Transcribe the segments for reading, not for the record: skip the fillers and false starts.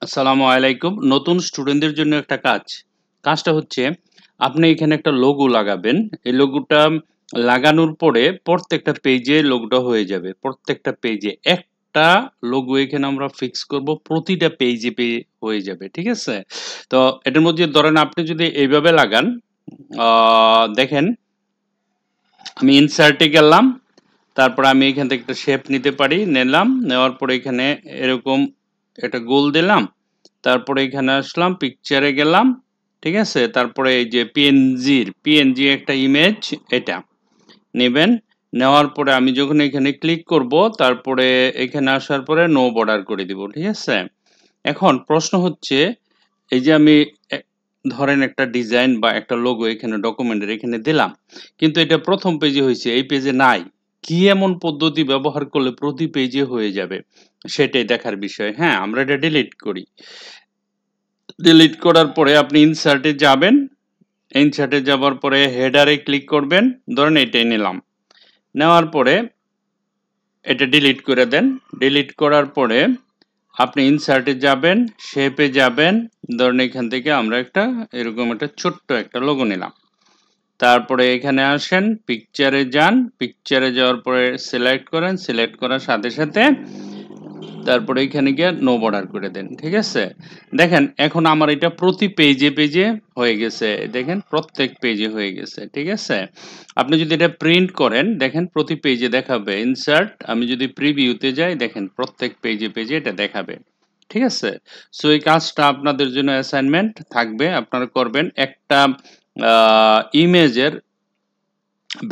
আসসালামু আলাইকুম। নতুন স্টুডেন্টদের জন্য একটা কাজ। কাজটা হচ্ছে আপনি এখানে একটা লোগো লাগাবেন। এই লোগোটা লাগানোর পরে প্রত্যেকটা পেজে লোগোটা হয়ে যাবে। প্রত্যেকটা পেজে একটা লোগো এখানে আমরা ফিক্স করব। প্রতিটা পেজে হয়ে যাবে। ঠিক আছে? তো এটার মধ্যে ধরেন আপনি যদি এইভাবে লাগান, আ দেখেন আমি ইনসার্ট এ গেলাম। তারপর আমি এখান থেকে একটা শেপ নিতে পারি। নিলাম। নেওয়ার পরে এখানে এরকম একটা গোল দিলাম। তারপরে এখানে আসলাম, পিকচারে গেলাম। ঠিক আছে? তারপরে এই যে পিএনজি একটা ইমেজ এটা নেবেন। নেওয়ার পরে আমি যখন এখানে ক্লিক করব, তারপরে এখানে আসার পরে নো বর্ডার করে দিব। ঠিক আছে? এখন প্রশ্ন হচ্ছে, এই যে আমি ধরেন একটা ডিজাইন বা একটা লোগো এখানে ডকুমেন্টের এখানে দিলাম, কিন্তু এটা প্রথম পেজে হয়েছে, এই পেজে নাই। কি এমন পদ্ধতি ব্যবহার করলে প্রতি পেজে হয়ে যাবে, সেটাই দেখার বিষয়। হ্যাঁ, আমরা এটা ডিলিট করি। ডিলিট করার পরে আপনি ইনসার্টে যাবেন। ইনসার্টে যাবার পরে হেডারে ক্লিক করবেন। ধরেন এটাই নিলাম। নেওয়ার পরে এটা ডিলিট করে দেন। ডিলিট করার পরে আপনি ইনসার্টে যাবেন, শেপে যাবেন। ধরেন এখান থেকে আমরা একটা এরকম একটা ছোট্ট একটা লোগো নিলাম। তারপরে এখানে আসেন, পিকচারে যান। পিকচারে যাওয়ার পরে সিলেক্ট করেন। সিলেক্ট করার সাথে সাথে তারপরে এখানে গিয়ে নো বর্ডার করে দেন। ঠিক আছে? দেখেন এখন আমার এটা প্রতি পেজে হয়ে গেছে। দেখেন প্রত্যেক পেজে হয়ে গেছে। ঠিক আছে? আপনি যদি এটা প্রিন্ট করেন, দেখেন প্রতি পেজে দেখাবে। ইনসার্ট, আমি যদি প্রিভিউতে যাই, দেখেন প্রত্যেক পেজে এটা দেখাবে। ঠিক আছে? সো এই কাজটা আপনাদের জন্য অ্যাসাইনমেন্ট থাকবে। আপনারা করবেন। একটা ইমেজের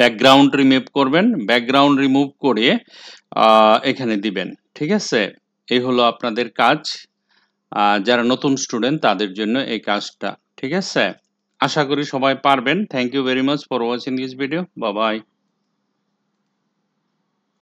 ব্যাকগ্রাউন্ড রিমুভ করবেন। ব্যাকগ্রাউন্ড রিমুভ করে এখানে দিবেন। ঠিক আছে? এই হলো আপনাদের কাজ। যারা নতুন স্টুডেন্ট তাদের জন্য এই কাজটা। ঠিক আছে? আশা করি সবাই পারবেন। Thank you very much for watching this video. Bye by.